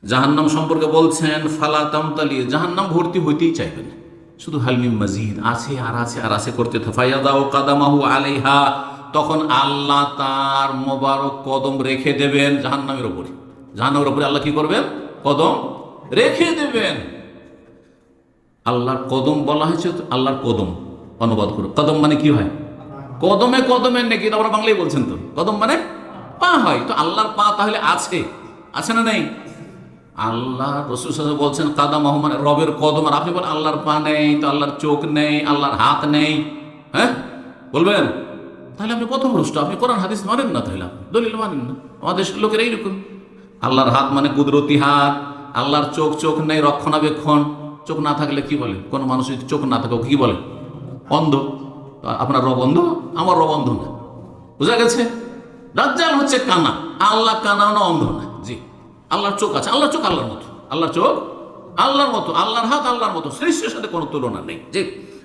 জাহান্নাম সম্পর্কে বলছেন ফালা তামতালি, জাহান্নাম ভর্তি হইতেই চাইবে না, শুধু হালমিম মাজিদ আছে আর আছে আর আছে করতে থাকে। ফায়াদাউ কাদামাহু আলাইহা, তখন আল্লাহ তার মোবারক কদম রেখে দেবেন জাহান্নামের উপরে। জাহান্নামের উপরে আল্লাহ কি করবেন? কদম রেখে দেবেন। আল্লাহর কদম বলা হয়েছে, আল্লাহর কদম অনুবাদ করে কদম মানে কি হয়? কদমে কদমের নাকি আমরা বাংলায় বলছেন তো, কদম মানে পা হয়, তো আল্লাহর পা তাহলে আছে, আছে না নেই? আল্লাহ রাসূল সাল্লাল্লাহু আলাইহি ওয়াসাল্লাম বলছেন কাদামাহু মানে রবের কদম। আর আপনি বলেন আল্লাহর পা নেই, তো আল্লাহর চোখ নেই, আল্লাহর হাত নেই, হ্যাঁ বলবেন? তাহলে আপনি প্রথম ভ্রষ্ট, আপনি কোরআন হাদিস মানেন না, তাহলে আপনি দলিল মানেন না। আমাদের দেশের লোকের এইরকম, আল্লাহর হাত মানে কুদরতি হাত, আল্লাহর চোখ, চোখ নেই রক্ষণাবেক্ষণ। চোখ না থাকলে কি বলে? কোন মানুষ যদি চোখ না থাকে কি বলে? অন্ধ। আপনার রব অন্ধ, আমার রব অন্ধ না, বুঝা গেছে? দাজ্জাল হচ্ছে কানা, আল্লাহ কানা না, অন্ধ না। জি, আল্লাহর চোখ আছে, আল্লাহর চোখ আল্লাহর মতো, আল্লাহর চোখ আল্লাহর মতো, আল্লাহর হাত আল্লাহর মতো, সৃষ্টির সাথে কোনো তুলনা নেই। জি,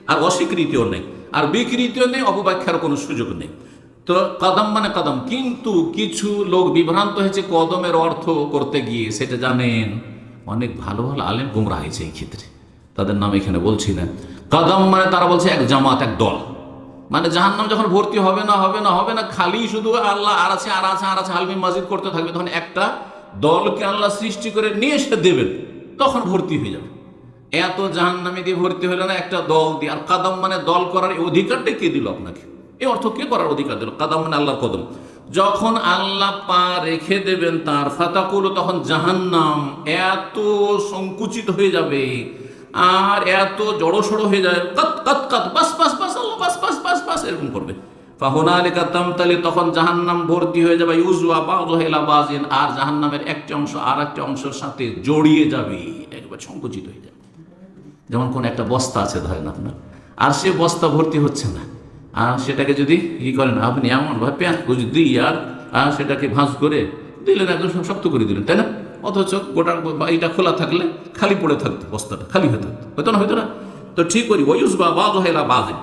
আর অস্বীকৃতিও নেই, আর বিকৃতিও নেই, অপব্যাখ্যার কোনো সুযোগ নেই। তো কদম মানে কদম। কিন্তু কিছু লোক বিভ্রান্ত হয়েছে কদমের অর্থ করতে গিয়ে, সেটা জানেন অনেক ভালো ভালো আলেম গুমরাহ হয়েছে এই ক্ষেত্রে, তাদের নাম এখানে বলছি না। কদম মানে তারা বলছে এক জামাত, এক দল, মানে জাহান্নাম যখন ভর্তি হবে না হবে না হবে না, খালি শুধু আল্লাহ আর আছে আর আছে আর আছে হালমিম মাজিদ করতে থাকবে, তখন একটা দলকে আল্লাহ সৃষ্টি করে নিয়ে এসে দেবেন, তখন ভর্তি হয়ে যাবে। এত জাহান্নামী দিয়ে ভর্তি হলো না একটা দল দিয়ে। আর কাদম মানে দল করার অধিকারটা কে দিল আপনাকে? এই অর্থ কে করার অধিকার দিল? কাদম মানে আল্লাহর কদম। যখন আল্লাহ পা রেখে দেবেন তার, ফাতাকুল, তখন জাহান্নাম এত সংকুচিত হয়ে যাবে আর এত জড়সড় হয়ে যাবে, কাত কাত কাত, বাস বাস বাস, আল্লাহ বাস বাস বাস বাস, এরকম করবে। ফাহুনালিকা তামতালি, তখন জাহান্নাম ভর্তি হয়ে যাবে, ইউজওয়া বাযুহা ইলা বাযিন, আর জাহান্নামের একটি অংশ আর একটি অংশের সাথে জড়িয়ে যাবে, একবার সংকুচিত হয়ে যাবে। যেমন কোন একটা বস্তা আছে ধরেন আপনার, আর সে বস্তা ভর্তি হচ্ছে না, আর সেটাকে যদি ই করেন আপনি, এমন ভাবে পেঁয়াজ কুচি দিই আর সেটাকে ভাঁজ করে দিলেন, একদম শক্ত করে দিলেন, তাই না? অথচ গোটা এটা খোলা থাকলে খালি পড়ে থাকতো, বস্তাটা খালি হয়ে থাকতো, হয়তো না? হয়তো না? তো ঠিক করি ওয়ুজবা বাযুহা ইলা বাযিন।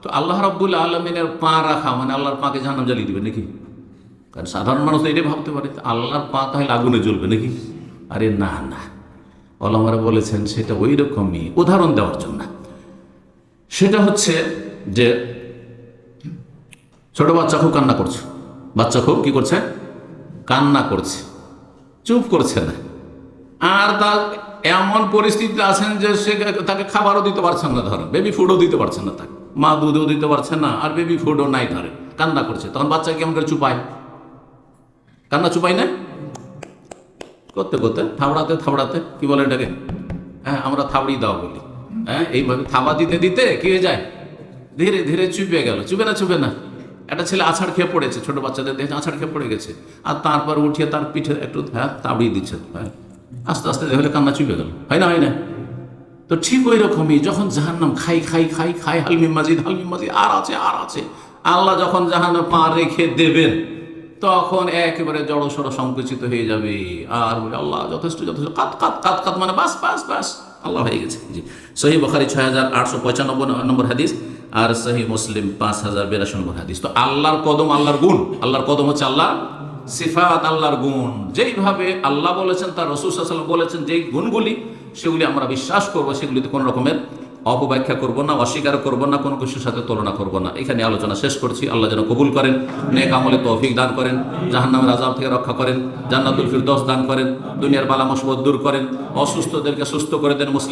তো আল্লাহ রাব্বুল আলামিনের পা রাখা মানে আল্লাহর পাকে জাহান্নাম জ্বালিয়ে দিবে নাকি? কারণ সাধারণ মানুষ তো এটাই ভাবতে পারে আল্লাহর পা তাহলে আগুনে জ্বলবে নাকি? আরে না না, ওলামারা বলেছেন সেটা ওই রকমই, উদাহরণ দেওয়ার জন্য। সেটা হচ্ছে যে ছোট বাচ্চা খুব কান্না করছে, বাচ্চা খুব কি করছে? কান্না করছে, চুপ করছে না, আর তার এমন পরিস্থিতি আছেন যে সে তাকে খাবারও দিতে পারছেন না, ধরেন বেবি ফুডও দিতে পারছেন না, তাকে মা দুধও দিতে পারছে না, আর বেবি ফুডও নাই, ধরে কান্না করছে, তখন বাচ্চা কেমন করে চুপায়? কান্না চুপাই না করতে করতে, থাবড়াতে থাবড়াতে, কি বলে এটাকে? হ্যাঁ, আমরা থাবড়ি দাও বলি। হ্যাঁ, এইভাবে থাবা দিতে দিতে কি হয়ে যায়? ধীরে ধীরে চুপে গেল। চুপে না? চুপে না? একটা ছেলে আছাড় খেয়ে পড়েছে, ছোট বাচ্চাদের দেখে আছাড় খেয়ে পড়ে গেছে, আর তারপর উঠিয়ে তার পিঠে একটু তাবড়িয়ে দিচ্ছে, হ্যাঁ, আস্তে আস্তে দেখলে কান্না চুপে গেল, হয় না? হয় না? তো ঠিক ওই রকমই যখন জাহান্নাম খাই খাই খাই খাই, হালমিম মাজিদ হালমিম মাজিদ, আর আছে আর আছে, আল্লাহ যখন জাহান্নাম পা রেখে দেবেন তখন একেবারে জড়সড় সংকুচিত হয়ে যাবে, আর বলে আল্লাহ যথেষ্ট যথেষ্ট, কাত কাত কাত কাত, মানে বাস বাস বাস, আল্লাহ হয়ে গেছে। জি, সহিহ বুখারী 6895 নম্বর হাদিস, আর সহিহ মুসলিম 5082 নম্বর হাদিস। তো আল্লাহর কদম আল্লাহর গুণ, আল্লাহর কদম হচ্ছে আল্লাহর সিফাত, আল্লাহর গুণ। যেইভাবে আল্লাহ বলেছেন, তার রাসূল সাল্লাল্লাহু আলাইহি ওয়াসাল্লাম বলেছেন, যেই গুণগুলি সেগুলি আমরা বিশ্বাস করবো, সেগুলিতে কোনো রকমের অপব্যাখ্যা করবো না, অস্বীকার করবো না, কোনো কিছুর সাথে তুলনা করবো না। এখানে আলোচনা শেষ করছি। আল্লাহ যেন কবুল করেন, নেক আমলে তৌফিক দান করেন, জাহান্নামের আযাব থেকে রক্ষা করেন, জান্নাতুল ফিরদৌস দান করেন, দুনিয়ার বালা মুসিবত দূর করেন, অসুস্থদেরকে সুস্থ করে দেন, মুসলিম